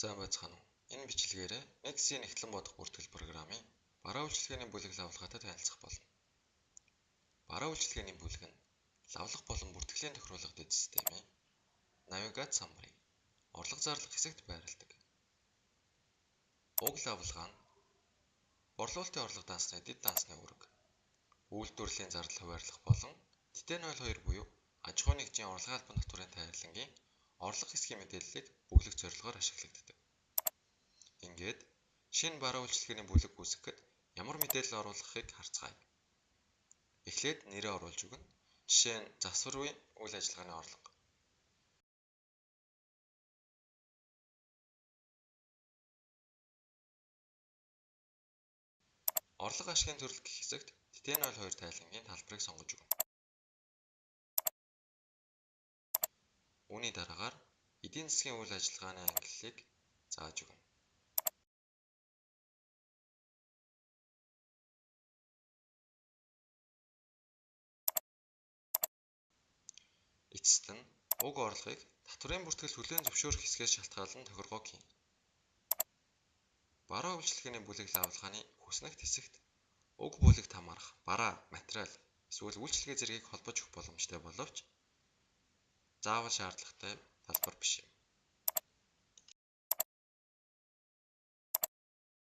Сайн байцгаана уу? Энэ бичлэгээрээ X-ийн нэгтлэн бодох бүртгэл програмын бараа үйлчилгээний бүлэг лавлгаатай танилцах болно. Бараа үйлчилгээний бүлэг нь лавлах болон бүртгэлийн тохируулга дэд системийн навигац самбарыг орлого зарлах хэсэгт байрладаг. Уг лавлгаа нь борлуулалтын орлого дансны дэд дансны үүрэг, үйлдвэрлэлийн зардал хуваарлах болон Т02 буюу аж ахуйн нэгжийн орлогын албан татварын тайрлангийн орлого хэсгийн мэдээллийг бүглэх зорилгоор ашиглагддаг. Ингээд шинэ бараа үйлчилгээний бүлэг үүсгэхэд ямар мэдээлэл оруулахыг харцгаая. Эхлээд нэрээ оруулж өгнө. Жишээ нь засварын үйл ажиллагааны орлого. Орлого ашигын төрөл гэх хэсэгт Т02 тайлангийн талбарыг сонгож өгнө. Үүний дараагаар эдийн засгийн үйл ажиллагааны ангиллыг зааж өгнө. Эцэст нь уг орлогыг татварын бүртгэл хүлээн зөвшөөрөх хэсгээс шалтгаалan тохиргоог хийнэ. Бараа үйлчилгээний бүлэг лавлгааны хүснэгт хэсэгт уг бүлэгт хамаарах бараа, материал эсвэл үйлчилгээ зэргийг холбож өгөх боломжтой боловч заавал шаардлагатай талбар биш юм.